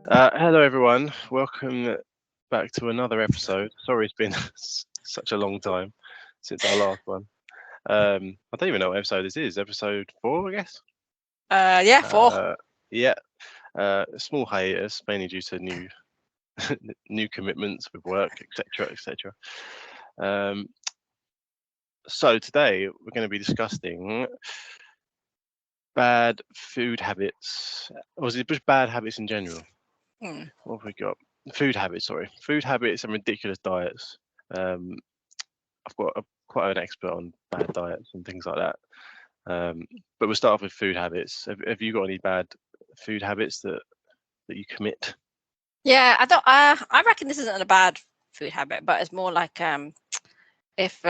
Hello, everyone. Welcome back to another episode. Sorry, it's been such a long time since our last one. I don't even know what episode this is. Episode 4, I guess. Yeah, 4. Yeah. A small hiatus, mainly due to new commitments with work, etc., etc. So today we're going to be discussing bad food habits. Or is it just bad habits in general? What have we got? Food habits, sorry. Food habits and ridiculous diets. Um, I've got quite an expert on bad diets and things like that. But we'll start off with food habits. Have you got any bad food habits that you commit? Yeah, I don't. I reckon this isn't a bad food habit, but it's more like if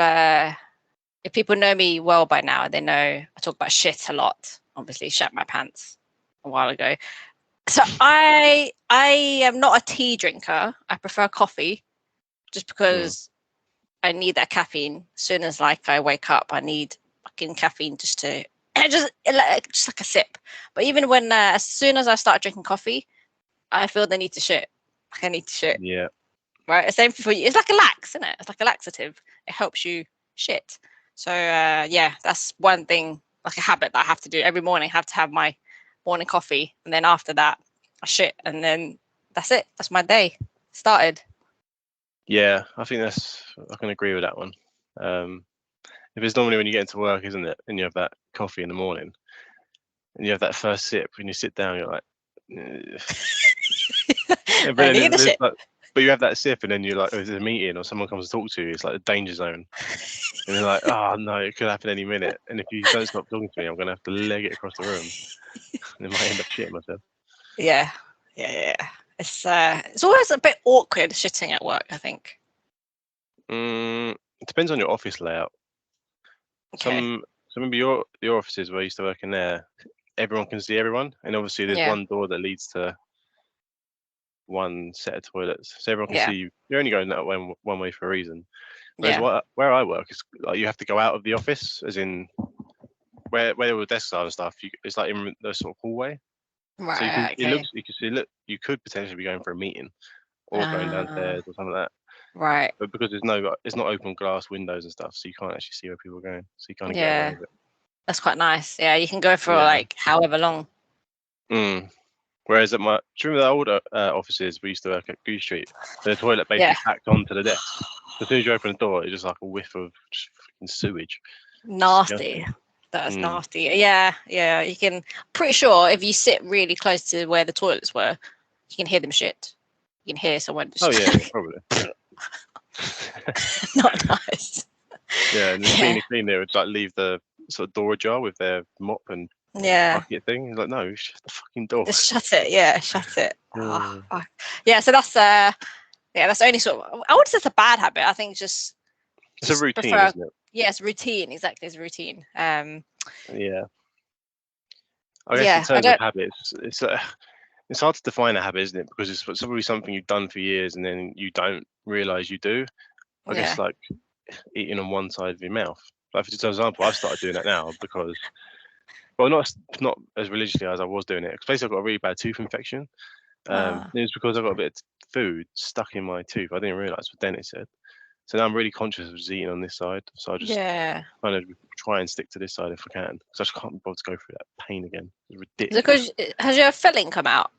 people know me well by now, they know I talk about shit a lot. Obviously, shat my pants a while ago. So I am not a tea drinker. I prefer coffee, just because I need that caffeine. As soon as I wake up, I need fucking caffeine just to just like a sip. But even when as soon as I start drinking coffee, I feel the need to shit. Like I need to shit. Yeah. Right. Same for you. It's like a lax, isn't it? It's like a laxative. It helps you shit. So yeah, that's one thing, like a habit that I have to do every morning. I have to have my morning coffee, and then after that, I shit, and then that's it. That's my day started. Yeah, I think I can agree with that one. If it's normally when you get into work, isn't it? And you have that coffee in the morning, and you have that first sip, when you sit down, you're like, but I then need the shit. but you have that sip, and then you're like, oh, there's a meeting or someone comes to talk to you. It's like a danger zone, and you're like, oh no, it could happen any minute. And if you don't stop talking to me, I'm gonna have to leg it across the room, and I might end up shitting myself. Yeah. It's always a bit awkward shitting at work, I think. It depends on your office layout. Okay. So maybe your offices where I used to work in there, everyone can see everyone, and obviously there's Yeah. one door that leads to one set of toilets, so everyone can Yeah. see you. You're only going that one way for a reason. Whereas Yeah. where I work is like you have to go out of the office, as in where all the desks are and stuff. It's like in the sort of hallway, so you can Right. it Okay. looks you can see look you could potentially be going for a meeting or going Ah. downstairs or something like that. Right. But because it's not open glass windows and stuff, so you can't actually see where people are going. So you kind of get away Yeah. with it. That's quite nice. Yeah, you can go for Yeah. like however long. Mm. Whereas do you remember the older offices we used to work at Goose Street? The toilet Yeah. basically backed onto the desk. As soon as you open the door, it's just like a whiff of just fucking sewage. Nasty. Disgusting. That's Mm. nasty. Yeah, yeah. You can. Pretty sure if you sit really close to where the toilets were, you can hear them shit. You can hear someone Oh just yeah, probably. not nice. Yeah, and the Yeah, cleaner would like leave the sort of door ajar with their mop and yeah. bucket thing. He's like, no, shut the fucking door. Just shut it. Yeah, shut it. Oh, Mm. fuck. Yeah. So that's yeah. That's the only sort of. I wouldn't say it's a bad habit. I think It's a just routine, prefer. isn't it? Yes, routine. Exactly, it's a routine. Yeah. I guess in Yeah. I terms of don't. habits, it's hard to define a habit, isn't it? Because it's probably something you've done for years and then you don't realize you do. I guess Yeah. like eating on one side of your mouth. Like for example, I've started doing that now because, well, not as religiously as I was doing it. Because basically, I've got a really bad tooth infection. Ah. It was because I got a bit of food stuck in my tooth. I didn't realize what dentist said. So now I'm really conscious of just eating on this side. So I just Yeah. kind of try and stick to this side if I can, because I just can't be bothered to go through that pain again. It's Is it ridiculous. because has your filling come out?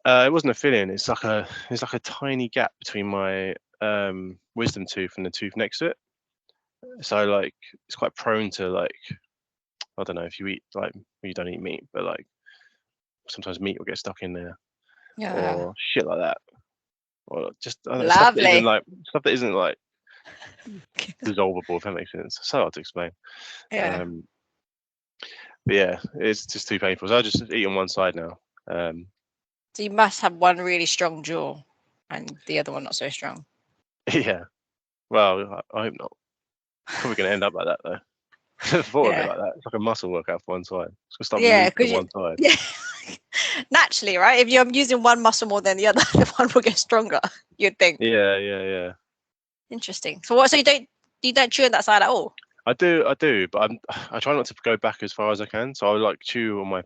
It wasn't a filling. It's like a tiny gap between my wisdom tooth and the tooth next to it. So like it's quite prone to like I don't know if you eat like well, you don't eat meat, but like sometimes meat will get stuck in there Yeah. or shit like that, or just Lovely. stuff that isn't like dissolvable. If that makes sense. So hard to explain. Yeah. Um, but yeah, it's just too painful. So I just eat on one side now. Um, So you must have one really strong jaw and the other one not so strong. yeah. Well, I hope not. Probably going to end up like that though. I thought of it Yeah. like that. It's like a muscle workout for one side. It's gonna start Yeah, loosening because one side. yeah. Naturally, right? If you're using one muscle more than the other, the one will get stronger. You'd think. Yeah. Interesting. So what? So you don't chew on that side at all? I do, but I try not to go back as far as I can. So I would like chew on my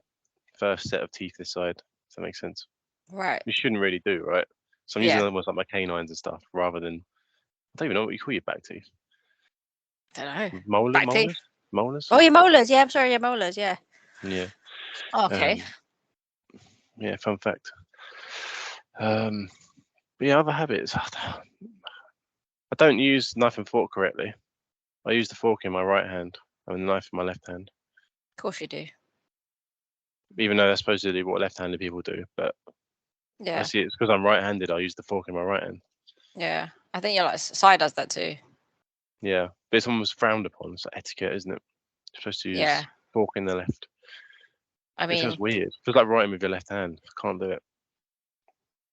first set of teeth this side. If that makes sense. Right. You shouldn't really do, right? So I'm using almost like my canines and stuff rather than, I don't even know what you call your back teeth. Don't know. Molars? Back teeth. Molars? Oh, your molars. Yeah, I'm sorry, your molars. Yeah. Yeah. Oh, okay. Yeah, fun fact. But yeah, other habits. I don't use knife and fork correctly. I use the fork in my right hand and the knife in my left hand. Of course you do. Even though that's supposedly what left-handed people do, but I see it's because I'm right-handed. I use the fork in my right hand. Yeah, I think your side does that too. Yeah, but it's almost frowned upon. It's like etiquette, isn't it? You're supposed to use fork in the left. I mean, it feels weird. It feels like writing with your left hand. I can't do it.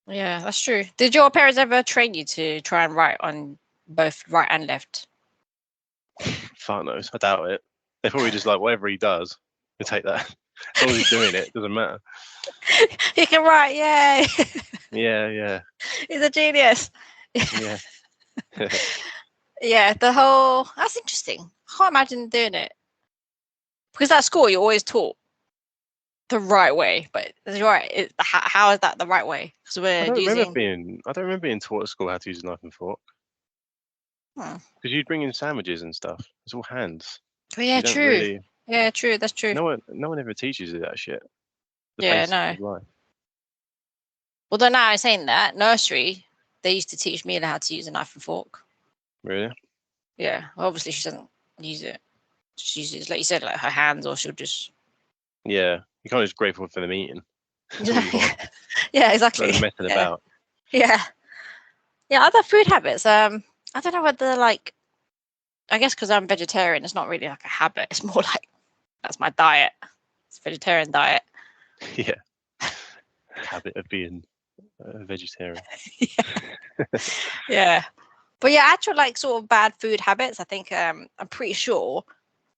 Yeah, that's true. Did your parents ever train you to try and write on both right and left? Fuck knows. I doubt it. They're probably just like, whatever he does, we take that. As long as he's doing it, doesn't matter. He can write, yay! Yeah. He's a genius. Yeah. Yeah, that's interesting. I can't imagine doing it. Because at school, you're always taught the right way, but how is that the right way? Because I we're don't using. remember being taught at school how to use a knife and fork. Because you'd bring in sandwiches and stuff. It's all hands. Oh, yeah, true. Yeah, true. That's true. No one ever teaches you that shit. The Yeah, basics no. of life. Although now I'm saying that, nursery, they used to teach me how to use a knife and fork. Really? Yeah. Well, obviously, she doesn't use it. She uses, like you said, like her hands, or she'll just. Yeah. You can't just grateful for them eating. Yeah, exactly. Rather messing about. Yeah. Yeah, other food habits. I don't know whether I guess because I'm vegetarian, it's not really like a habit. It's more like that's my diet. It's a vegetarian diet. Yeah. Habit of being a vegetarian. Yeah. But yeah, actual like sort of bad food habits. I think I'm pretty sure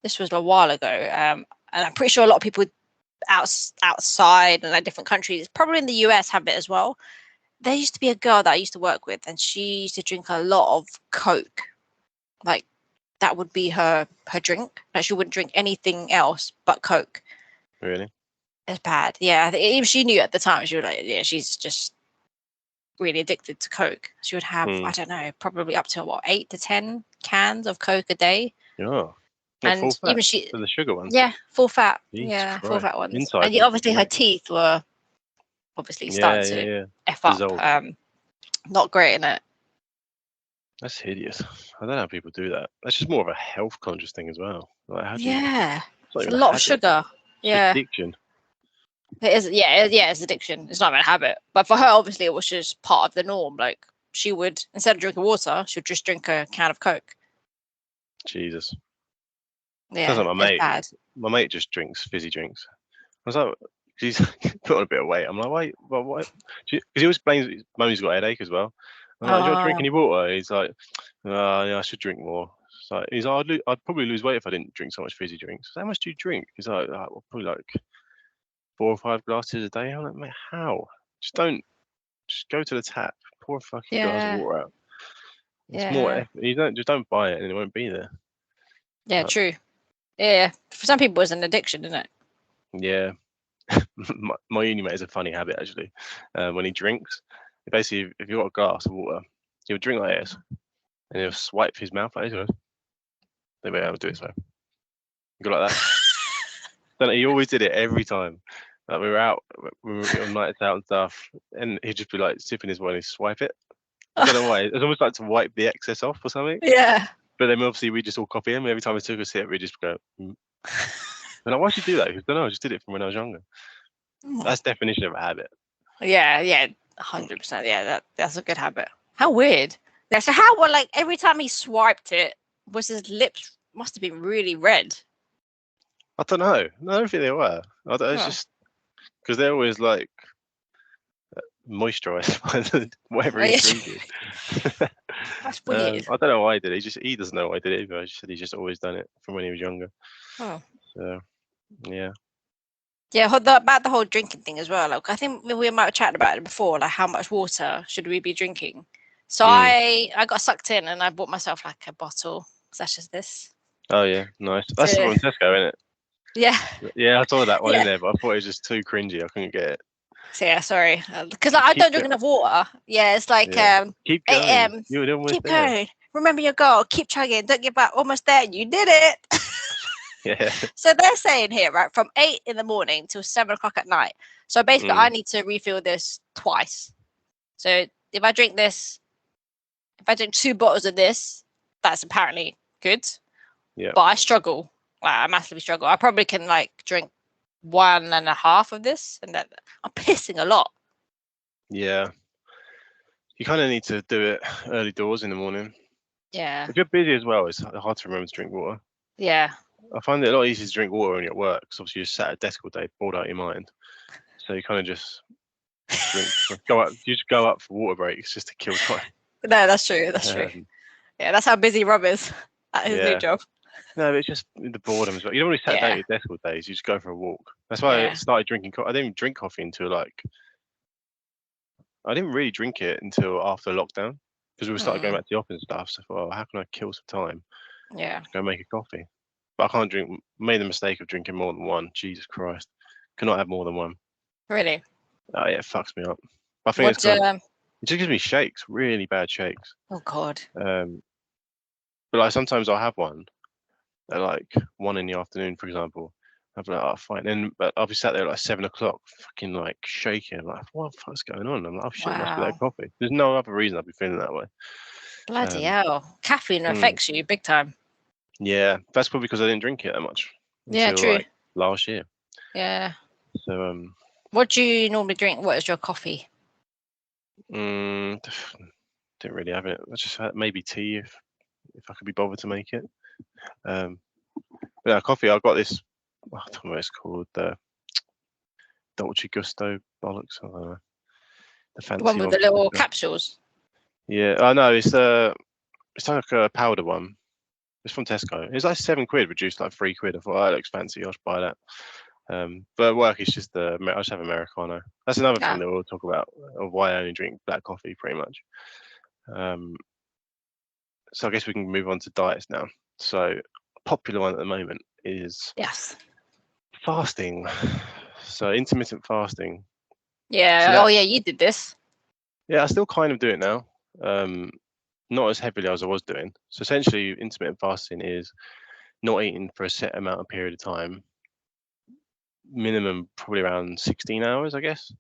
this was a while ago. And I'm pretty sure a lot of people outside and like different countries, probably in the US, have it as well. There used to be a girl that I used to work with, and she used to drink a lot of Coke. Like that would be her drink. Like she wouldn't drink anything else but Coke. Really? It's bad. Yeah, even she knew at the time. She was like, yeah, she's just really addicted to Coke. She would have, I don't know, probably up to 8 to 10 cans of Coke a day. Yeah. And full fat even for the sugar ones. Yeah, full fat. Jesus yeah, Christ. full fat ones. Inside And obviously her teeth were obviously starting to F up. Dissolve. Not great in it. That's hideous. I don't know how people do that. That's just more of a health conscious thing as well. Like, how do you, it's a lot of sugar. It's addiction. It is. Yeah, it's addiction. It's not even a habit. But for her, obviously, it was just part of the norm. Like she would, instead of drinking water, she would just drink a can of Coke. Jesus. Yeah, sounds like my mate. Bad. My mate just drinks fizzy drinks. I was like, he's put on a bit of weight. I'm like, wait, what? Because he always blames Mummy's got a headache as well. I'm like, do you not drink any water? He's like, yeah, I should drink more. So he's like, I'd probably lose weight if I didn't drink so much fizzy drinks. How much do you drink? He's like, well, probably like 4 or 5 glasses a day. I'm like, mate, how? Just go to the tap, pour a fucking glass of water out. It's more effort. You don't buy it and it won't be there. Yeah, true. Yeah, for some people it's an addiction, isn't it? Yeah. my uni mate has a funny habit actually. When he drinks, basically if you've got a glass of water, he'll drink like this and he'll swipe his mouth like this. They may able to do it so. You go like that. Then he always did it every time. Like we were on nights out and stuff, and he'd just be like sipping his wine and swipe it. I don't know why. It's almost like to wipe the excess off or something. Yeah. But then obviously we just all copy him. Every time we took a sip, we just go. And like, why'd you do that? I don't know. I just did it from when I was younger. That's the definition of a habit. Yeah, 100%. Yeah, that's a good habit. How weird. Yeah, so how like every time he swiped it, was his lips must have been really red? I don't know. No, I don't think they were. It's just because they're always like moisturized by whatever he's drinking. That's weird. I don't know why he did it. He doesn't know why he did it either. He said he's just always done it from when he was younger. Oh. So, yeah. Yeah, about the whole drinking thing as well. Like I think we might have chatted about it before. Like how much water should we be drinking? So I got sucked in and I bought myself like a bottle such as this. Oh yeah, nice. That's the one in Tesco, isn't it? Yeah. Yeah, I saw that one in there, but I thought it was just too cringy. I couldn't get it. So, yeah, sorry, because I don't drink enough water. Yeah, it's like keep 8 going. a.m. You're almost Keep there. going. Remember your goal. Keep chugging. Don't give up. Almost there. You did it. Yeah. So they're saying here, right, from 8 in the morning till 7 o'clock at night. So basically, I need to refill this twice. So if I drink 2 bottles of this, that's apparently good. Yeah. But I struggle. Like, I massively struggle. I probably can like drink 1.5 of this, and then I'm pissing a lot. Yeah. You kind of need to do it early doors in the morning. Yeah. If you're busy as well, it's hard to remember to drink water. Yeah. I find it a lot easier to drink water when you're at work, because obviously you're sat at a desk all day, bored out of your mind. So you kind of just drink, you just go up for water breaks just to kill time. No, that's true. That's true. Yeah, that's how busy Rob is at his new job. No, but it's just the boredom as well. You don't really sit down at your desk all day, so you just go for a walk. That's why I started drinking coffee. I didn't even drink coffee until I didn't really drink it until after lockdown, because we started going back to the office and stuff. So I thought, how can I kill some time? Yeah. To go make a coffee. But I can't drink. Made the mistake of drinking more than one. Jesus Christ, cannot have more than one. Really? Oh yeah, it fucks me up. I think it just gives me shakes, really bad shakes. Oh God. But like sometimes I'll have one at like 1 in the afternoon, for example. I'll be like, oh fine. But I'll be sat there at like 7 o'clock, fucking like shaking. I'm like, what the fuck's going on? I'm like, oh shit, it must be that coffee. There's no other reason I'd be feeling that way. Bloody hell. Caffeine affects you big time. Yeah, that's probably because I didn't drink it that much until like last year. Yeah. So what do you normally drink? What is your coffee? Didn't really have it. I just had maybe tea if I could be bothered to make it. But yeah, coffee. I got this. I don't know what it's called. The Dolce Gusto bollocks. I don't know. The fancy one with the little capsules. Yeah. Oh no, it's like a powder one. It's from Tesco. It's like £7, reduced like £3. I thought, oh, that looks fancy. I should buy that. But at work, it's just I just have Americano. That's another thing that we'll talk about, of why I only drink black coffee, pretty much. So I guess we can move on to diets now. So a popular one at the moment is fasting. So intermittent fasting. Yeah. So yeah, you did this. Yeah, I still kind of do it now. Not as heavily as I was doing. So essentially, intermittent fasting is not eating for a set amount of period of time. Minimum probably around 16 hours, I guess.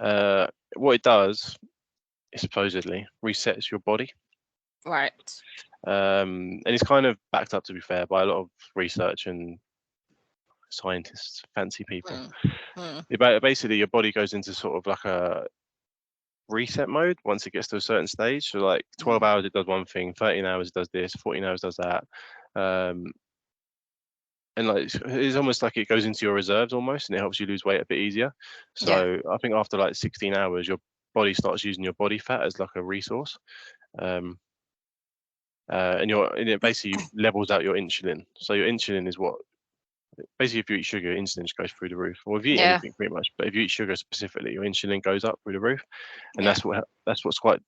What it does, it supposedly resets your body. Right. And it's kind of backed up, to be fair, by a lot of research and scientists, fancy people. Basically, your body goes into sort of like a reset mode once it gets to a certain stage. So like 12 hours, it does one thing, 13 hours, it does this, 14 hours, does that. And like it's almost like it goes into your reserves almost, and it helps you lose weight a bit easier. So I think after like 16 hours, your body starts using your body fat as like a resource. And it basically levels out your insulin. So your insulin is what basically, if you eat sugar, your insulin just goes through the roof. Or if you eat anything, pretty much. But if you eat sugar specifically, your insulin goes up through the roof, and that's what's quite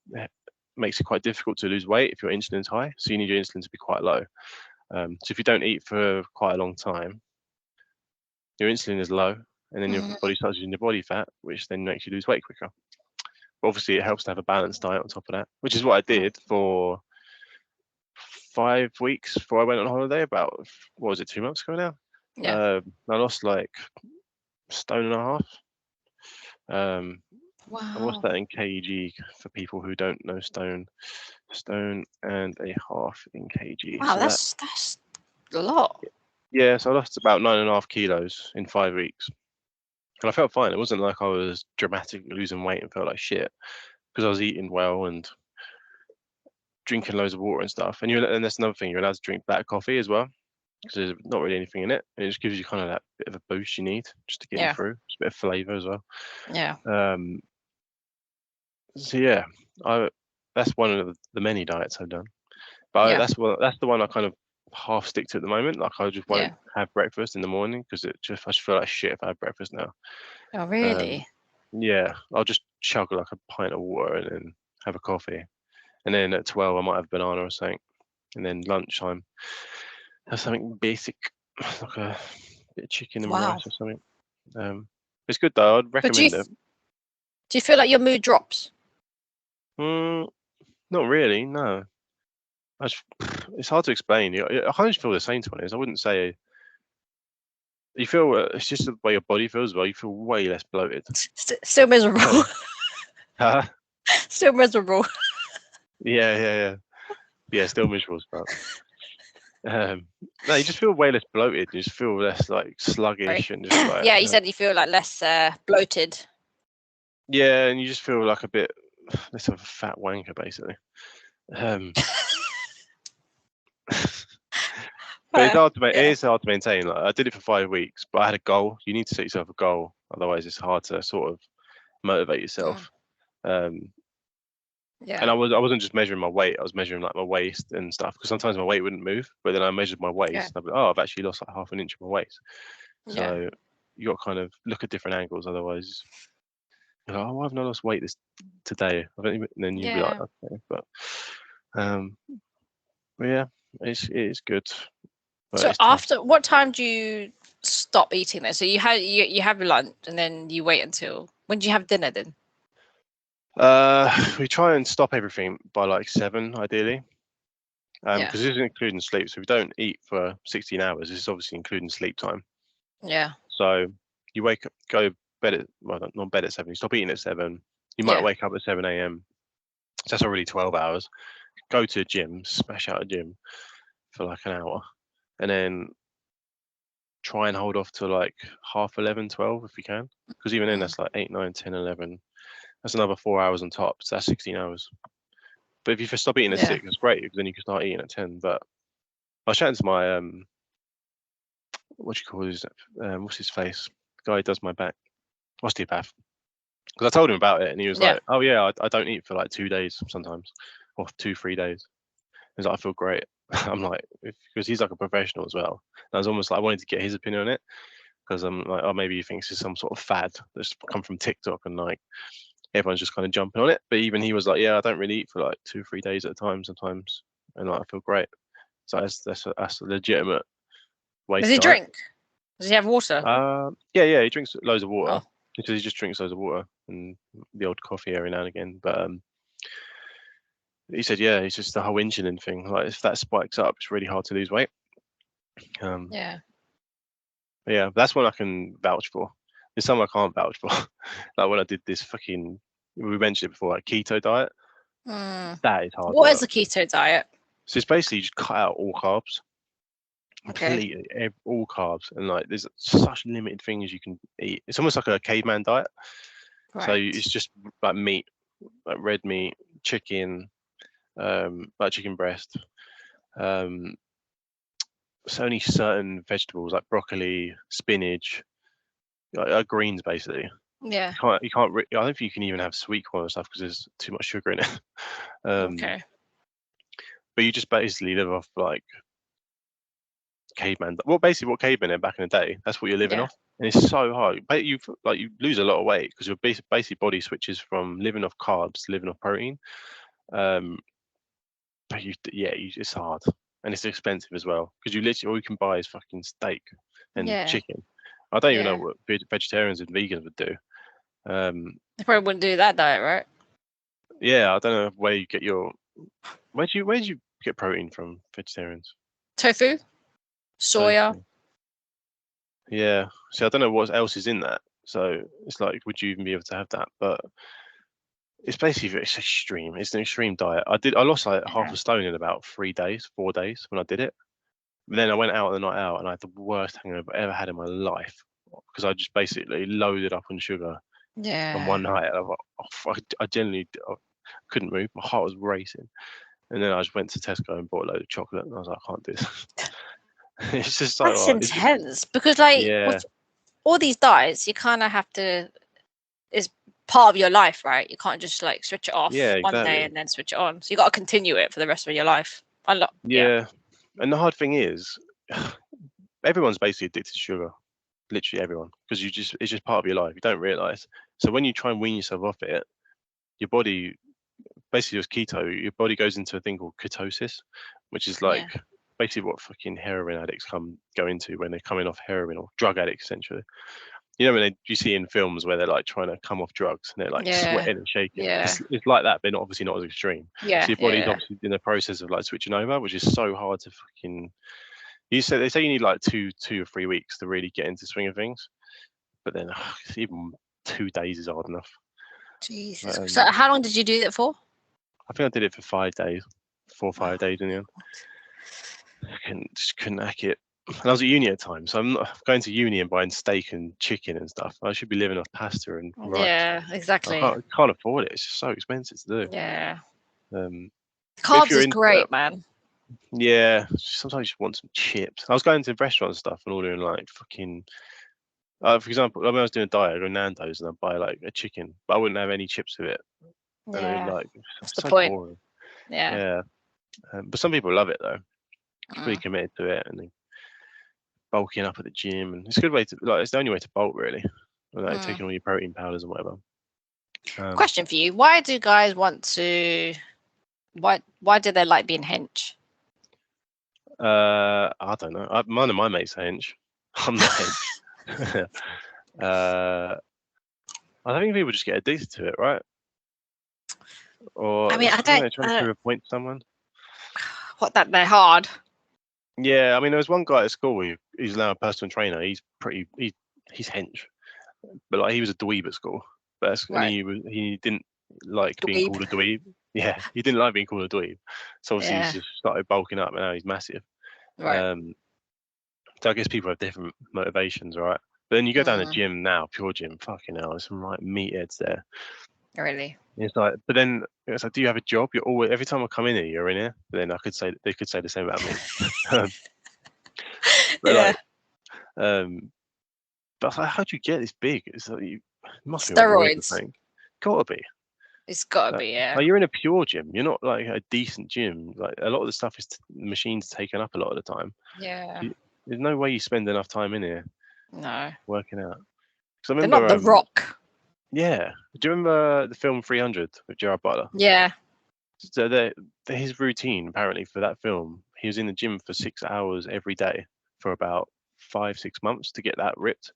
makes it quite difficult to lose weight if your insulin's high. So you need your insulin to be quite low. So if you don't eat for quite a long time, your insulin is low, and then your body starts using your body fat, which then makes you lose weight quicker. But obviously, it helps to have a balanced diet on top of that, which is what I did for 5 weeks before I went on holiday. About, what was it, 2 months ago now? Yeah. I lost like 1.5 stone. Wow. What's that in kg for people who don't know stone? 1.5 stone in kg. Wow, so that's a lot. Yeah, so I lost about 9.5 kilos in 5 weeks. And I felt fine. It wasn't like I was dramatically losing weight and felt like shit, because I was eating well and drinking loads of water and stuff. And that's another thing, you're allowed to drink black coffee as well, because there's not really anything in it. And it just gives you kind of that bit of a boost you need just to get you through. Just a bit of flavour as well. Yeah. So yeah, that's one of the many diets I've done. But that's the one I kind of half stick to at the moment. Like I just won't have breakfast in the morning, because I just feel like shit if I have breakfast now. Oh really? Yeah, I'll just chug like a pint of water and then have a coffee, and then at 12 I might have a banana or something, and then lunchtime have something basic like a bit of chicken and rice or something. It's good though. I'd recommend it. Do you feel like your mood drops? Not really. No. It's hard to explain. I kind of feel the same to be honest. I wouldn't say you feel. It's just the way your body feels. Well, you feel way less bloated. Still miserable. Huh? Still miserable. Yeah. Still miserable as fuck. No, you just feel way less bloated. You just feel less like sluggish and just like Yeah, you said you feel like less bloated. yeah, and you just feel like a bit less of a fat wanker basically. But it's hard to it is hard to maintain. Like I did it for 5 weeks, but I had a goal. You need to set yourself a goal, otherwise it's hard to sort of motivate yourself. And I wasn't just measuring my weight. I was measuring like my waist and stuff because sometimes my weight wouldn't move. But then I measured my waist. And I'd be like, oh, I've actually lost like half an inch of my waist. So you got to kind of look at different angles. Otherwise, you're like, oh, I've not lost weight today. And then you'd be like, okay. But yeah, it's good. But so after what time do you stop eating then? So you have your lunch and then you wait until when do you have dinner then? We try and stop everything by like 7 ideally. Because this is including sleep. So we don't eat for 16 hours. This is obviously including sleep time. Yeah. So you wake up, go bed at not bed at 7. You stop eating at 7. You might wake up at 7 a.m. So that's already 12 hours. Go to a gym, smash out a gym for like an hour, and then try and hold off to like 11:30, 12 if you can. Because even then that's like 8, 9, 10, 11. That's another 4 hours on top. So that's 16 hours. But if you stop eating at 6, that's great because then you can start eating at 10. But I was chatting to my what do you call his what's his face? The guy who does my back, osteopath. Because I told him about it and he was like, oh yeah, I don't eat for like 2 days sometimes, or 2-3 days. He's like, I feel great. I'm like, because he's like a professional as well. And I was almost like, I wanted to get his opinion on it because I'm like, oh, maybe he thinks it's some sort of fad that's come from TikTok and like everyone's just kind of jumping on it. But even he was like, yeah, I don't really eat for like 2-3 days at a time sometimes, and like I feel great. So that's a legitimate way. Does he drink? Does he have water? Yeah, he drinks loads of water because he just drinks loads of water and the odd coffee every now and again. But he said, yeah, it's just the whole insulin thing. Like if that spikes up, it's really hard to lose weight. Yeah, that's one I can vouch for. There's some I can't vouch for. Like when I did this fucking, we mentioned it before, like keto diet. That is hard. What is a keto diet? So it's basically just cut out all carbs. Completely, all carbs, and like there's such limited things you can eat. It's almost like a caveman diet. Right. So it's just like meat, like red meat, chicken, like chicken breast. It's only certain vegetables like broccoli, spinach, like greens basically. Yeah. You can't. I don't think you can even have sweet corn and stuff because there's too much sugar in it. Okay. But you just basically live off like caveman. Well, basically what cavemen did back in the day. That's what you're living off, and it's so hard. But you lose a lot of weight because your basic body switches from living off carbs to living off protein. But it's hard and it's expensive as well because you literally all you can buy is fucking steak and chicken. I don't even know what vegetarians and vegans would do. They probably wouldn't do that diet, right? Yeah, I don't know where you get your. Where do you get protein from, vegetarians? Tofu, soya. Tofu. Yeah. See, I don't know what else is in that. So it's like, would you even be able to have that? But it's basically it's extreme. It's an extreme diet. I lost like half a stone in about 4 days when I did it. But then I went out on the night out and I had the worst hangover I've ever had in my life because I just basically loaded up on sugar. On one night, I genuinely couldn't move. My heart was racing, and then I just went to Tesco and bought a load of chocolate, and I was like, I can't do this. It's just so that's hard. Intense because with all these diets, you kind of have to. It's part of your life, right? You can't just like switch it off one day and then switch it on. So you got to continue it for the rest of your life. Yeah, and the hard thing is, everyone's basically addicted to sugar. Literally everyone, because it's just part of your life. You don't realize. So when you try and wean yourself off it, your body basically just keto. Your body goes into a thing called ketosis, which is like basically what fucking heroin addicts go into when they're coming off heroin, or drug addicts essentially. You know when you see in films where they're like trying to come off drugs and they're like sweating and shaking. Yeah. It's like that, but obviously not as extreme. Yeah. So your body's obviously in the process of like switching over, which is so hard to fucking. They say you need like 2 or 3 weeks to really get into the swing of things, but then even 2 days is hard enough. Jesus. So how long did you do that for? I think I did it for 5 days, 4 or 5 days in the end. I just couldn't hack it. And I was at uni at the time, so I'm not going to uni and buying steak and chicken and stuff. I should be living off pasta and rice. Yeah, exactly. I can't afford it. It's just so expensive to do. Yeah. Carbs is great, man. Yeah, sometimes you just want some chips. I was going to restaurant stuff and ordering like fucking. For example, when I was doing a diet, I'd go to Nando's and I'd buy like a chicken, but I wouldn't have any chips with it. Yeah. And like, that's the point. Boring. Yeah. But some people love it though. Pretty committed to it, and they bulking up at the gym, and it's a good way to like. It's the only way to bulk really, like taking all your protein powders and whatever. Question for you: why do guys want to? Why do they like being hench? I don't know. None of my mates are hench. I'm not hench. I think people just get addicted to it, right? Or I mean, I don't. Trying to prove a point to someone. What, that they're hard? Yeah, I mean, there was one guy at school who's now a personal trainer. He's hench, but like he was a dweeb at school. But and he didn't like being called a dweeb. Yeah, he didn't like being called a dweeb. So obviously he's just started bulking up, and now he's massive. Right. So I guess people have different motivations, right? But then you go down the gym now, pure gym, fucking hell, there's some like meatheads there. Really? It's like, but then it's like, do you have a job? You're always, every time I come in here, you're in here. But then they could say the same about me. But but like, how do you get this big? It's like you must be steroids. I think. Gotta be. It's gotta be, yeah. Like you're in a pure gym. You're not like a decent gym. Like a lot of the stuff is machines taken up a lot of the time. Yeah. There's no way you spend enough time in here. No. Working out. Because I remember they're not The Rock. Yeah. Do you remember the film 300 with Gerard Butler? Yeah. So his routine apparently for that film, he was in the gym for 6 hours every day for about 5-6 months to get that ripped.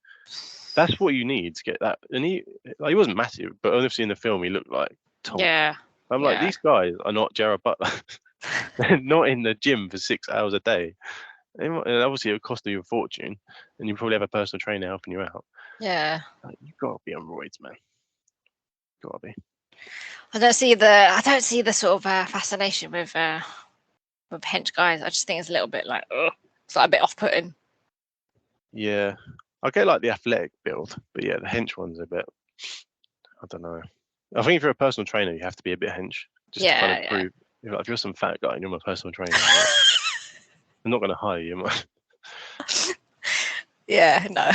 That's what you need to get that. And he wasn't massive, but obviously in the film he looked like Tom. Yeah. I'm like, these guys are not Gerard Butler. They're not in the gym for 6 hours a day. And obviously it would cost you a fortune, and you probably have a personal trainer helping you out. Yeah. Like, you've got to be on roids, man. Got to be. I don't see the sort of fascination with hench guys. I just think it's a little bit like, it's like a bit off-putting. Yeah, I get like the athletic build, but yeah, the hench one's a bit. I don't know. I think if you're a personal trainer, you have to be a bit hench, just to kind of prove. If you're some fat guy and you're my personal trainer, I'm not going to hire you, man. Yeah, no.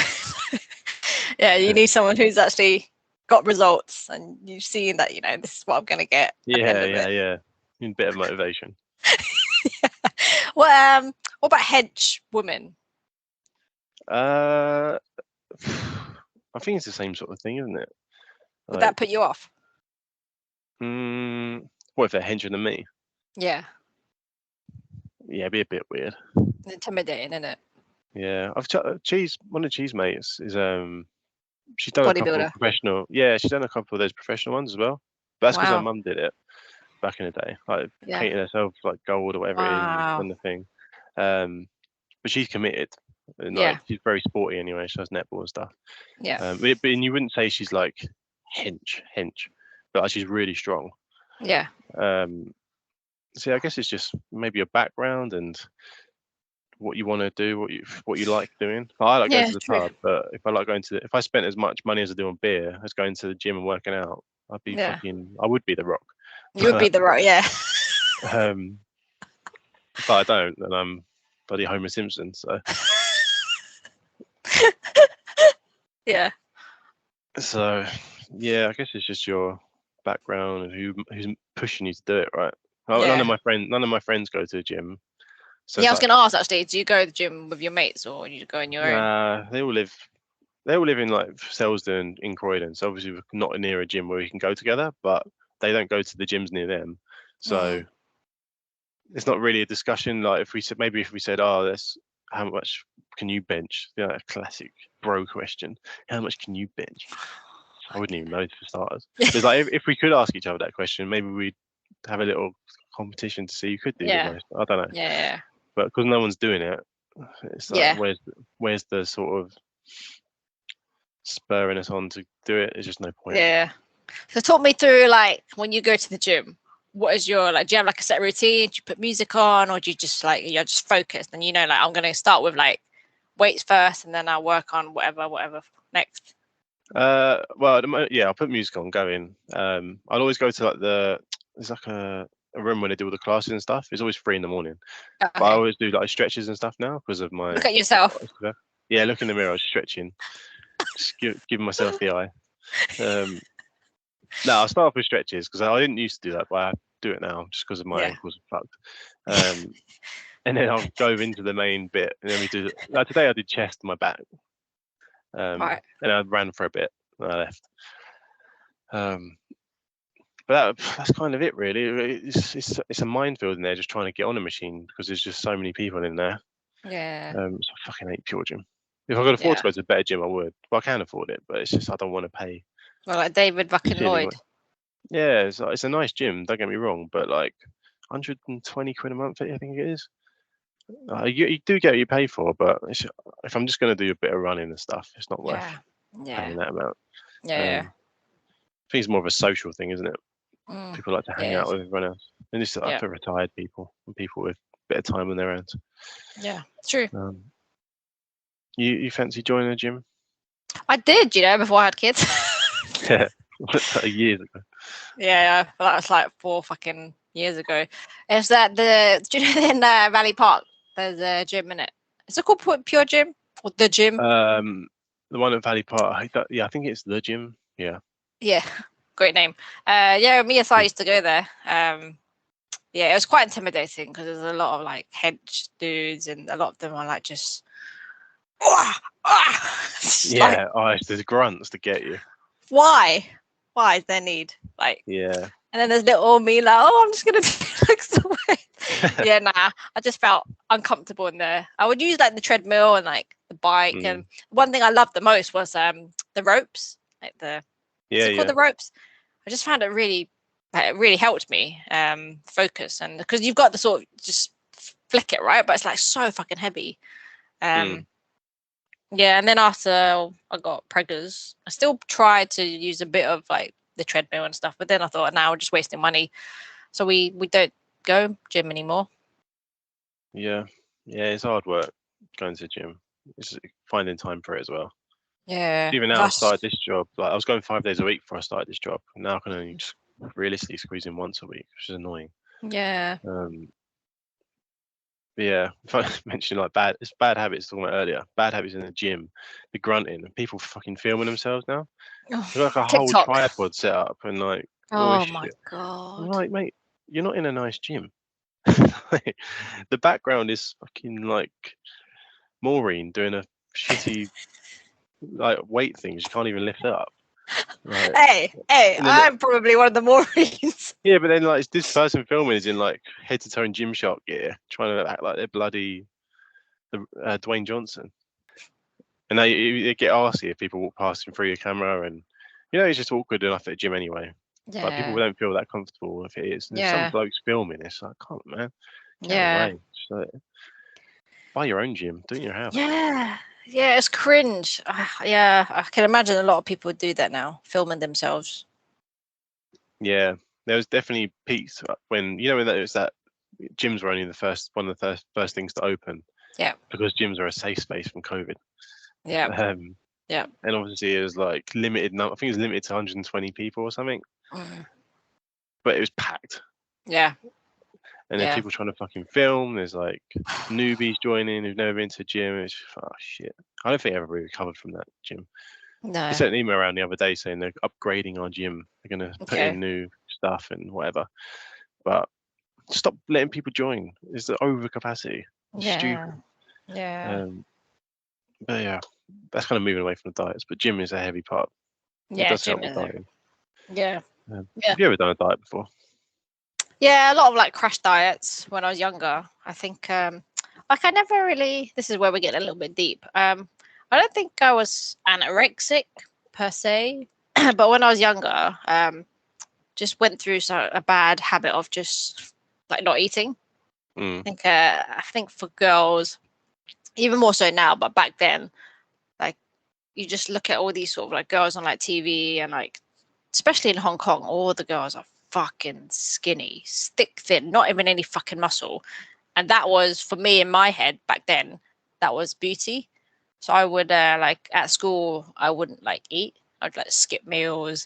Yeah, you need someone who's actually got results, and you've seen that, this is what I'm going to get. Yeah. You need a bit of motivation. Yeah. Well, what about hench women? I think it's the same sort of thing, isn't it? Would that put you off? What if they're henchier than me? Yeah. Yeah, it'd be a bit weird. Intimidating, isn't it? Yeah, one of Cheese mates is she's done a couple of professional. Yeah, she's done a couple of those professional ones as well. But that's because her mum did it back in the day, like painting herself like gold or whatever it is, and the thing. But she's committed. And, like, she's very sporty anyway. She does netball and stuff. Yeah. But and you wouldn't say she's like hench, but like, she's really strong. Yeah. So I guess it's just maybe your background and what you want to do, what you like doing. I like going to the pub, but if I spent as much money as I do on beer as going to the gym and working out, I would be the Rock. You would be the Rock, yeah. But I don't, and I'm bloody Homer Simpson, so. Yeah. So, yeah, I guess it's just your background and who's pushing you to do it, right? None of my friends go to the gym. So I was going to ask actually. Do you go to the gym with your mates, or you go on your own? They all live in like Selsdon in Croydon. So obviously we're not near a gym where we can go together, but they don't go to the gyms near them. So it's not really a discussion. Like if we said, oh, how much can you bench? You know, a classic bro question. How much can you bench? I wouldn't even know for starters. It's like if we could ask each other that question, maybe we'd have a little competition to see who could do the most. I don't know. Yeah. But because no one's doing it, it's like where's the sort of spurring us on to do it? There's just no point. Yeah. So talk me through, like, when you go to the gym, what is your, like, do you have like a set routine? Do you put music on, or do you just like, you're just focused and like, I'm going to start with like weights first and then I'll work on whatever next? Well, I'll put music on, go in. I'll always go to like there's like a room where they do all the classes and stuff. It's always free in the morning. Okay. But I always do like stretches and stuff now because of my. Look at yourself. Yeah, look in the mirror, I was stretching, just giving myself the eye. No, I'll start off with stretches because I didn't used to do that, but I do it now just because of my ankles are fucked. And then I'll go into the main bit, and then we do. Like today, I did chest and my back. Right. And I ran for a bit, and I left. But that's kind of it, really. It's a minefield in there, just trying to get on a machine because there's just so many people in there. Yeah. So I fucking hate pure gym. If I could afford to go to a better gym, I would. Well, I can afford it, but it's just I don't want to pay. Well, like David fucking Lloyd. Yeah, it's a nice gym. Don't get me wrong, but like 120 quid a month, I think it is. You do get what you pay for, but if I'm just going to do a bit of running and stuff, it's not worth paying that amount. Yeah. I think it's more of a social thing, isn't it? People like to hang out with everyone else, and this is like for retired people and people with a bit of time on their hands. Yeah, true. You fancy joining a gym? I did, before I had kids. Yeah, years ago. Yeah, that was like 4 fucking years ago. Is that do you know in Valley Park, there's a gym in it? Is it called Pure Gym or the gym? The one at Valley Park. I think it's the gym. Yeah. Yeah, great name. Yeah, me and I used to go there. Yeah, it was quite intimidating because there's a lot of like hench dudes, and a lot of them are like just. Yeah, there's grunts to get you. Why? Why is there need? Like. Yeah. And then there's little old me like, I'm just gonna do like the way. Yeah, nah. I just felt uncomfortable in there. I would use like the treadmill and like the bike, and one thing I loved the most was the ropes, like what's it called, the ropes. I just found it really helped me focus, and because you've got to sort of just flick it, right? But it's like so fucking heavy. Yeah, and then after I got preggers, I still tried to use a bit of like the treadmill and stuff, but then I thought, now we're just wasting money, so we don't go gym anymore. Yeah, it's hard work going to the gym. It's finding time for it as well. Yeah. Even now I started this job, like I was going 5 days a week before I started this job, and now I can only just realistically squeeze in once a week, which is annoying. Yeah. Yeah, if I mentioned like bad habits talking about earlier, bad habits in the gym, the grunting, and people fucking filming themselves now. There's like a whole tripod set up and like. Oh my god! I'm like, mate, you're not in a nice gym. The background is fucking like Maureen doing a shitty like weight things you can't even lift up. Right. Hey, I'm probably one of the Maureens. Yeah, but then like this person filming is in like head to toe in Gymshark gear, trying to act like they're bloody Dwayne Johnson. And they get arsy if people walk past him through your camera, and it's just awkward enough at a gym anyway. Yeah. Like people don't feel that comfortable if it is. And some blokes filming, it's like, come on, man. Get away. Just, buy your own gym, do it in your house. Yeah, it's cringe. Yeah, I can imagine a lot of people do that now, filming themselves. Yeah, there was definitely peaks when when it was that gyms were only one of the first things to open. Yeah. Because gyms are a safe space from COVID. Yeah. Yeah. And obviously it was like limited. I think it was limited to 120 people or something. But it was packed. Yeah. And then people trying to fucking film. There's like newbies joining who've never been to a gym. It's shit. I don't think everybody recovered from that gym. No. They sent an email around the other day saying they're upgrading our gym. They're going to put in new stuff and whatever. But stop letting people join. It's the overcapacity. It's stupid. Yeah. But yeah, that's kind of moving away from the diets. But gym is a heavy part. Yeah, it does help with dieting. Yeah. Have you ever done a diet before? Yeah, a lot of like crash diets when I was younger. I think like I never really. This is where we get a little bit deep. I don't think I was anorexic per se, but when I was younger, just went through a bad habit of just like not eating. I think for girls, even more so now, but back then, like you just look at all these sort of like girls on like TV and like, especially in Hong Kong, all the girls are fucking skinny, thick, thin, not even any fucking muscle. And that was for me in my head back then, that was beauty. So I would like at school, I wouldn't like eat. I'd like skip meals.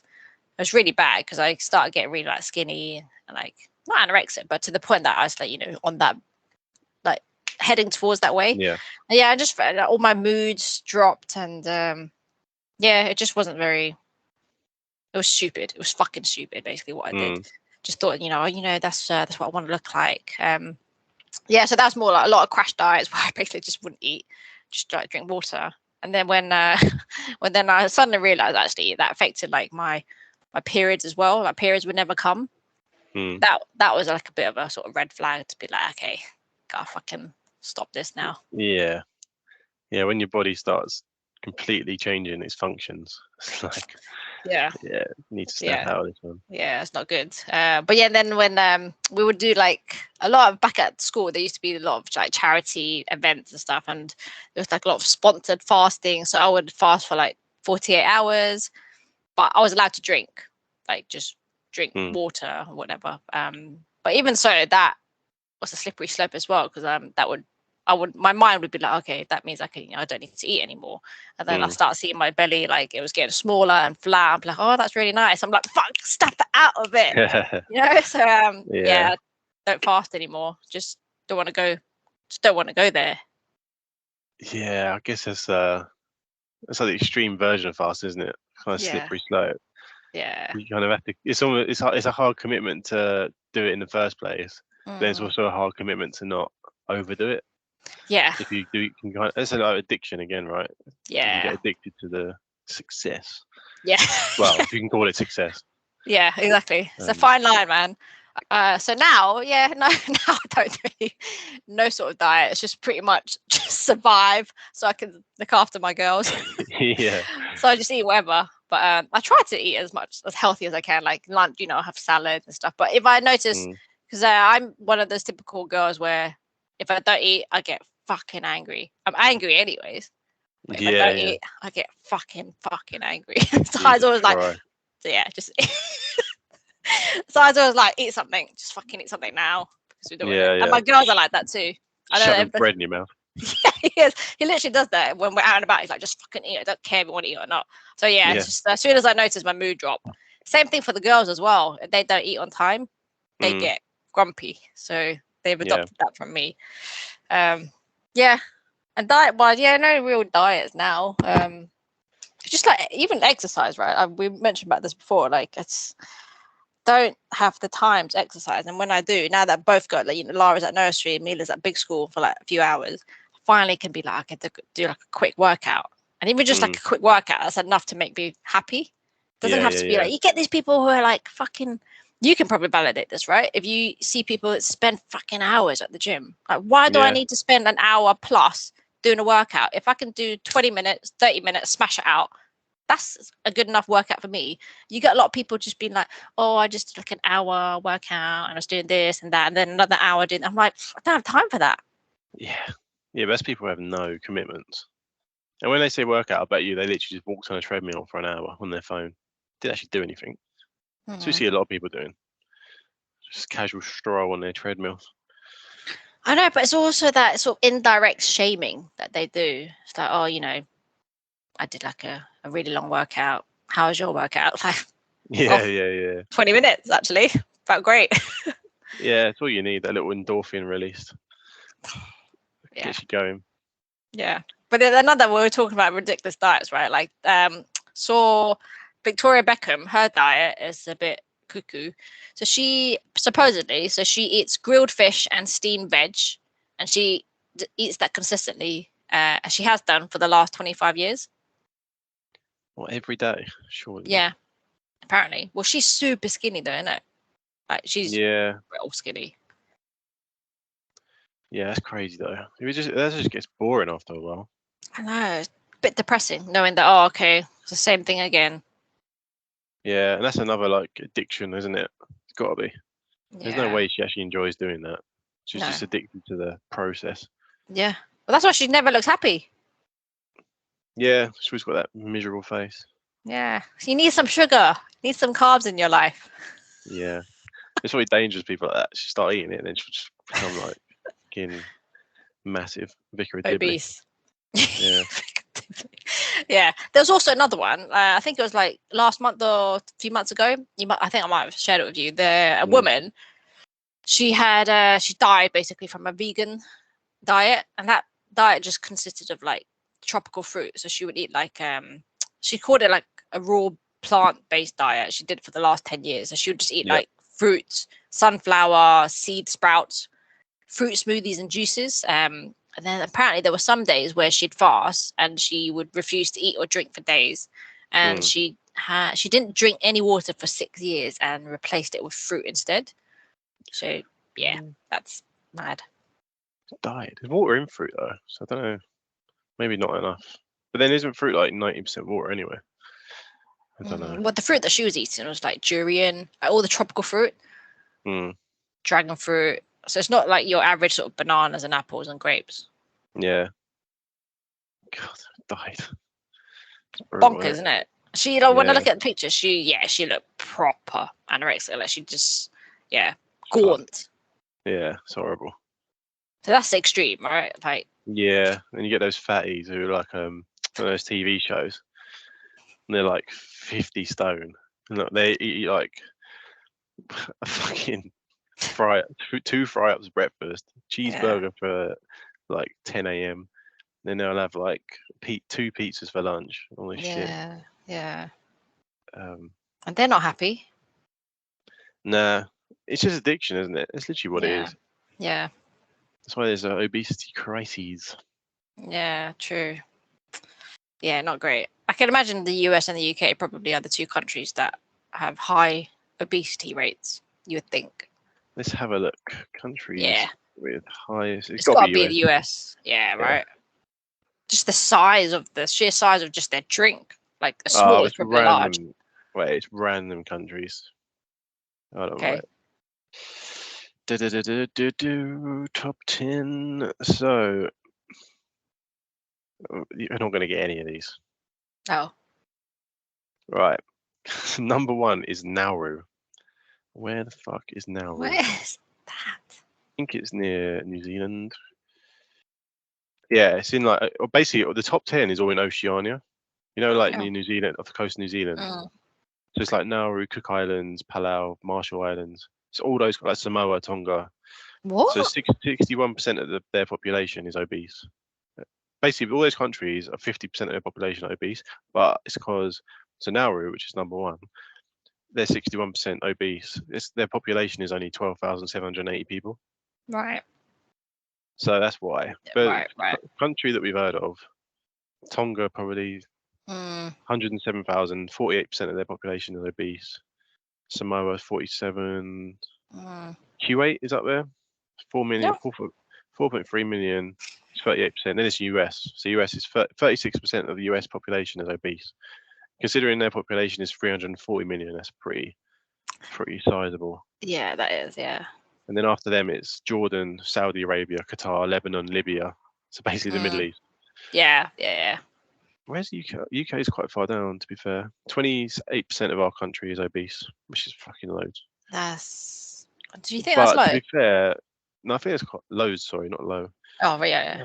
It was really bad because I started getting really like skinny and like not anorexic, but to the point that I was like, on that like heading towards that way. Yeah. And yeah, I just felt like all my moods dropped and yeah, it just wasn't very. It was stupid. It was fucking stupid, basically what I did. Just thought, that's what I want to look like. Yeah, so that's more like a lot of crash diets where I basically just wouldn't eat, just like drink water. And then when then I suddenly realized actually that affected like my periods as well. My periods would never come. That was like a bit of a sort of red flag to be like, okay, gotta fucking stop this now. Yeah. When your body starts completely changing its functions, it's like, you need to snap out of this one. Yeah, it's not good. But yeah, then when we would do like a lot of back at school, there used to be a lot of like charity events and stuff, and there was like a lot of sponsored fasting. So I would fast for like 48 hours, but I was allowed to drink, like just drink water or whatever. But even so, that was a slippery slope as well, because my mind would be like, okay, that means I don't need to eat anymore. And then I start seeing my belly, like it was getting smaller and flat. I'm like, oh, that's really nice. I'm like, fuck, step it out of it. So yeah, don't fast anymore. Just don't want to go there. Yeah, I guess it's like the extreme version of fast, isn't it? Kind of slippery slope. Yeah. You kind of have to. It's a hard commitment to do it in the first place. But it's also a hard commitment to not overdo it. Yeah. If you do, you can kind of, it's like addiction again, right? Yeah. You get addicted to the success. Yeah. Well, if you can call it success. Yeah, exactly. It's a fine line, man. So now, no, I don't really no sort of diet. It's just pretty much just survive so I can look after my girls. Yeah. So I just eat whatever. But I try to eat as healthy as I can, like lunch, have salad and stuff. But if I notice, because I'm one of those typical girls where if I don't eat, I get fucking angry. I'm angry anyways. But if I don't eat, I get fucking angry. So I was always like, just so I was always like, eat something, just fucking eat something now because we're doing it. And my girls are like that too. Shoving bread in your mouth. Yeah, he is. He literally does that when we're out and about. He's like, just fucking eat. I don't care if you want to eat or not. So it's just as soon as I notice my mood drop. Same thing for the girls as well. If they don't eat on time, they get grumpy. So they've adopted that from me. And diet wise, no real diets now. Just like even exercise, right? We mentioned about this before. Like don't have the time to exercise, and when I do, now that both got like Lara's at nursery, Mila's at big school for like a few hours, I finally can be like, I can do like a quick workout, and even just like a quick workout, that's enough to make me happy. Doesn't have to be like, you get these people who are like fucking. You can probably validate this, right? If you see people that spend fucking hours at the gym, like why do I need to spend an hour plus doing a workout? If I can do 20 minutes, 30 minutes, smash it out, that's a good enough workout for me. You get a lot of people just being like, oh, I just did like an hour workout and I was doing this and that, and then another hour doing. I'm like, I don't have time for that. Yeah, most people have no commitments. And when they say workout, I bet you they literally just walked on a treadmill for an hour on their phone. Didn't actually do anything. So we see a lot of people doing just casual stroll on their treadmills. I know, but it's also that sort of indirect shaming that they do. It's like, oh, I did like a really long workout. How was your workout? Like, 20 minutes actually. Felt great. Yeah, it's all you need, that little endorphin released. Gets you going. Yeah. But then we were talking about ridiculous diets, right? Like saw Victoria Beckham, her diet is a bit cuckoo. So she eats grilled fish and steamed veg, and she eats that consistently, as she has done for the last 25 years. Well, every day, surely. Yeah, apparently. Well, she's super skinny though, isn't it? Like she's real skinny. Yeah, that's crazy though. That just gets boring after a while. I know, it's a bit depressing knowing that. Oh, okay, it's the same thing again. Yeah, and that's another like addiction, isn't it? It's got to be. There's no Yeah. way she actually enjoys doing that. She's No. just addicted to the process. Yeah. Well, that's why she never looks happy. Yeah, she's always got that miserable face. Yeah. So you need some sugar. You need some carbs in your life. Yeah, it's really dangerous. People like that. She start eating it, and then she'll just become like fucking massive Vicar of Dibley. Obese. Yeah. Yeah. There was also another one. I think it was like last month or a few months ago. I think I might have shared it with you. A woman. She died basically from a vegan diet, and that diet just consisted of like tropical fruit. So she would eat like she called it like a raw plant-based diet. She did it for the last 10 years. So she would just eat like fruits, sunflower, seed sprouts, fruit smoothies and juices. And then apparently there were some days where she'd fast and she would refuse to eat or drink for days. And she didn't drink any water for 6 years and replaced it with fruit instead. So yeah, that's mad. Died. There's water in fruit though, so I don't know. Maybe not enough. But then isn't fruit like 90% water anyway? I don't know. Well, the fruit that she was eating was like durian, like all the tropical fruit, dragon fruit. So it's not like your average sort of bananas and apples and grapes. Yeah. God, died. Bonkers, isn't it? She, when I look Yeah. at the pictures, she looked proper anorexic. Like she just, gaunt. Yeah, it's horrible. So that's the extreme, right? Like, yeah, and you get those fatties who are like those TV shows, and they're like 50 stone, and they eat like a fucking two fry-ups breakfast, cheeseburger for like 10 a.m. Then they'll have like 2 pizzas for lunch. All this shit. Yeah. And they're not happy. Nah, it's just addiction, isn't it? It's literally what it is. Yeah. That's why there's obesity crises. Yeah, true. Yeah, not great. I can imagine the US and the UK probably are the two countries that have high obesity rates, you would think. Let's have a look. Countries with highest. It's got to be the US. Yeah, right. Just the sheer size of just their drink. Like a small is probably large. Wait, it's random countries. I don't know. Top 10. So you're not going to get any of these. Oh. Right. Number 1 is Nauru. Where the fuck is Nauru? Where is that? I think it's near New Zealand. Yeah, it's in like basically the top 10 is all in Oceania. You know, like near New Zealand, off the coast of New Zealand. So it's like Nauru, Cook Islands, Palau, Marshall Islands. It's all those like Samoa, Tonga. What? So 61% of their population is obese. Basically, all those countries are 50% of their population are obese, but it's because Nauru, which is number 1, they're 61% obese. Their population is only 12,780 people. Right. So that's why. But right. Country that we've heard of, Tonga probably 107,000, 48% of their population is obese. Samoa 47. Kuwait is up there. 4 million, 4.3 million. It's 38%. Then it's US. So US is 36% of the US population is obese. Considering their population is 340 million, that's pretty sizable. Yeah, that is. Yeah. And then after them, it's Jordan, Saudi Arabia, Qatar, Lebanon, Libya. So basically the Middle East. Yeah. Where's the UK? UK is quite far down, to be fair. 28% of our country is obese, which is fucking loads. Do you think that's low? To be fair, no, I think it's quite loads. Sorry, not low. Oh, yeah.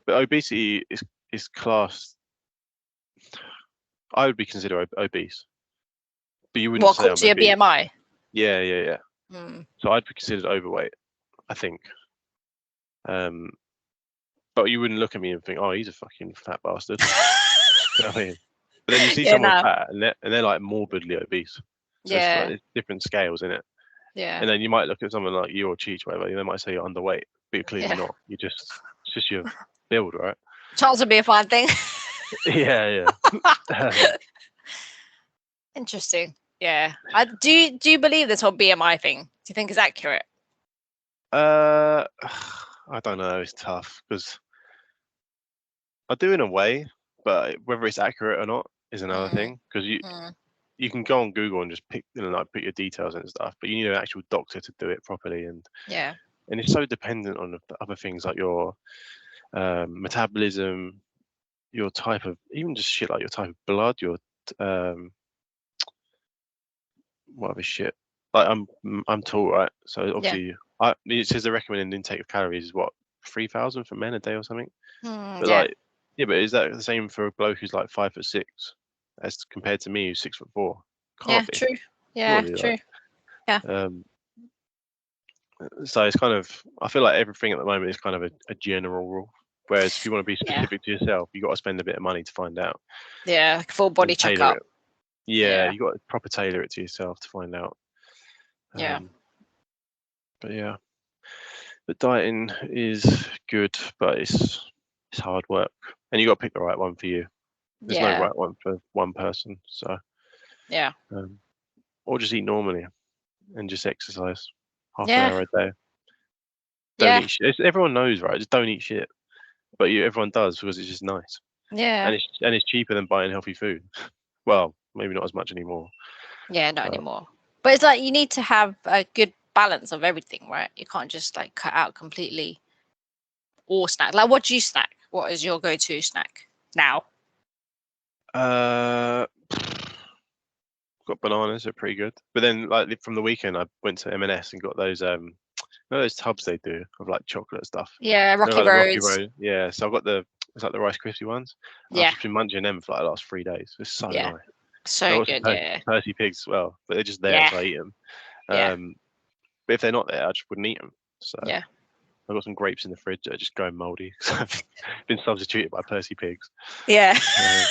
But obesity is classed. I would be considered obese, but you wouldn't say I'm obese. Your BMI? Yeah. So I'd be considered overweight, I think. But you wouldn't look at me and think, "Oh, he's a fucking fat bastard." You know what I mean? But then you see someone fat, and they're like morbidly obese. So it's like, there's different scales in it. Yeah. And then you might look at someone like you or Cheech, whatever. They might say you're underweight, but you're clearly not. It's just your build, right? Chance would be a fine thing. Yeah. Interesting. Yeah. Do you believe this whole BMI thing? Do you think is accurate? I don't know. It's tough because I do in a way, but whether it's accurate or not is another Mm, thing. Because mm, you can go on Google and just pick, like put your details and stuff, but you need an actual doctor to do it properly, and yeah. it's so dependent on the other things like your metabolism, your type of, even just shit like your type of blood, your um, whatever shit. Like I'm tall, right? So Yeah. obviously, it says the recommended intake of calories is what 3,000 for men a day or something. But Yeah. like, yeah, but is that the same for a bloke who's like 5'6" as compared to me who's 6'4"? Yeah. Can't be, True. Yeah. surely. Like, True. Yeah. um, so it's kind of, I feel like everything at the moment is kind of a general rule. Whereas if you want to be Yeah. specific to yourself, you got to spend a bit of money to find out Yeah. Like full body and tailor checkup. it. Yeah, Yeah. you got to proper tailor it to yourself to find out. Yeah. But yeah, but dieting is good, but it's hard work, and you got to pick the right one for you. There's no Yeah. right one for one person. So, Yeah. or just eat normally and just exercise half an Yeah. hour a day. Don't Yeah. eat shit. Everyone knows, right? Just don't eat shit. But everyone does because it's just nice, Yeah. and it's cheaper than buying healthy food. Well, maybe not as much anymore. Yeah. Not But anymore. But it's like you need to have a good balance of everything, right? You can't just like cut out completely all snack. Like, what do you snack? What is your go-to snack now? uh, got bananas, they're pretty good. But then, like from the weekend, I went to M&S and got those you know those tubs they do of like chocolate stuff. Yeah. You know, Rocky like the Rocky Roads. Road. Yeah, so I got it's like the Rice Krispie ones. I've Yeah. just been munching them for like the last 3 days. It's so Yeah. nice. And I So got some good. Yeah. Percy pigs as well, but they're just there, Yeah. so I eat them. Yeah. But if they're not there, I just wouldn't eat them. So Yeah. I've got some grapes in the fridge that are just going mouldy. So I've been substituted by Percy pigs. Yeah. Um,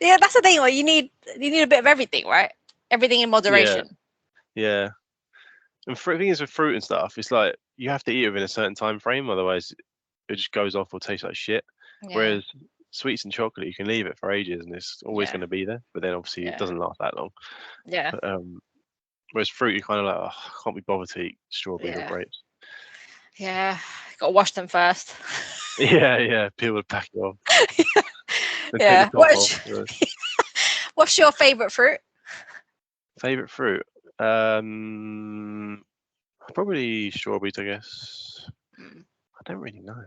Yeah. That's the thing. Like, you need a bit of everything, right? Everything in yeah, moderation. yeah. And the thing is with fruit and stuff, it's like you have to eat it within a certain time frame, otherwise it just goes off or tastes like shit. Yeah. Whereas sweets and chocolate, you can leave it for ages and it's always Yeah. going to be there. But then obviously it Yeah. doesn't last that long. Yeah. But, whereas fruit, you're kind of like, oh, I can't be bothered to eat strawberries or Yeah. grapes. Yeah. Got to wash them first. Yeah, yeah. Peel the packet off and take the Yeah. top off. What's your favorite fruit? Favorite fruit? Probably strawberries, I guess. Mm. I don't really know.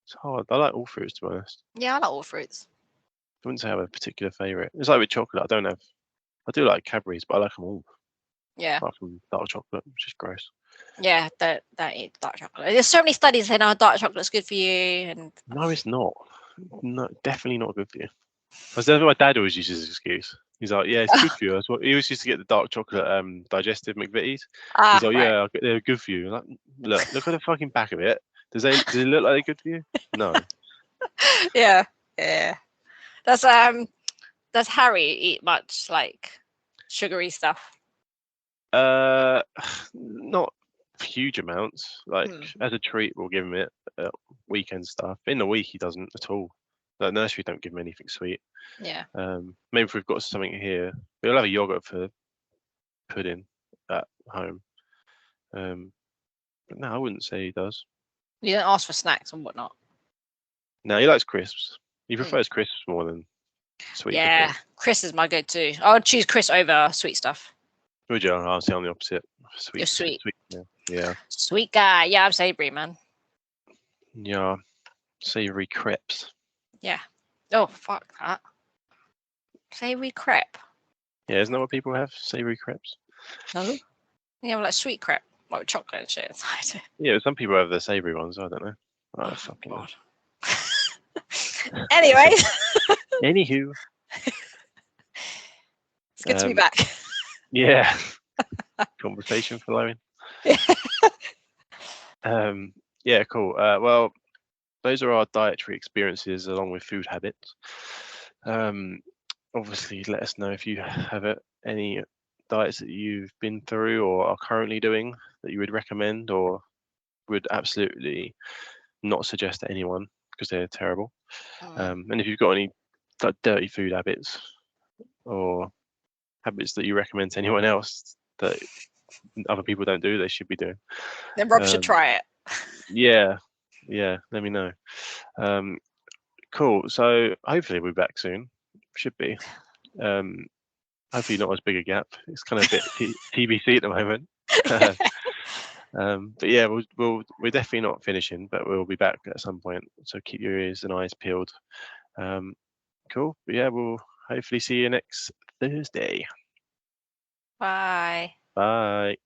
It's hard. I like all fruits, to be honest. Yeah, I like all fruits. I wouldn't say I have a particular favorite. It's like with chocolate. I do like Cadbury's, but I like them all, Yeah. apart from dark chocolate, which is gross. Yeah, don't eat dark chocolate. There's so many studies saying, "Oh, dark chocolate's good for you," and No, it's not. No, definitely not good for you. That's what my dad always uses as an excuse. He's like, yeah, it's good for you. That's what he always used to get the dark chocolate digestive McVitie's. He's like, right. yeah, they're good for you. I'm like, look at the fucking back of it. Does it look like they're good for you? No. Yeah, yeah. Does Harry eat much like sugary stuff? Not huge amounts. Like Hmm. as a treat, we'll give him it. Weekend stuff. In the week, he doesn't at all. The nursery don't give him anything sweet. Yeah. Maybe if we've got something here, we'll have a yogurt for pudding at home. But no, I wouldn't say he does. You don't ask for snacks and whatnot. No, he likes crisps. He Hmm. prefers crisps more than sweets. I Yeah, think. Chris is my go-to. I would choose Chris over sweet stuff. Would you? I'll say on the opposite. Sweet. You're sweet. Yeah. Yeah. Sweet guy. Yeah, I'm savory, man. Yeah. Savory crepes. Yeah. Oh, fuck that. Savory crepe. Yeah, isn't that what people have? Savory crepes. No. Yeah, like sweet crepe, like with chocolate and shit inside. Yeah, some people have the savory ones. I don't know. Oh, fucking God. Anyway, Anywho, it's good to be back. Yeah. Conversation flowing. Yeah, cool. Well, those are our dietary experiences along with food habits. Obviously, let us know if you have any diets that you've been through or are currently doing that you would recommend or would absolutely not suggest to anyone because they're terrible. And if you've got any dirty food habits or habits that you recommend to anyone else that other people don't do, they should be doing. Then Rob should try it. Yeah, yeah, let me know. Cool. So hopefully we'll be back soon. Should be. Hopefully not as big a gap. It's kind of a bit TBC at the moment. But yeah, we're definitely not finishing, but we'll be back at some point. So keep your ears and eyes peeled. Cool. But yeah, we'll hopefully see you next Thursday. Bye. Bye.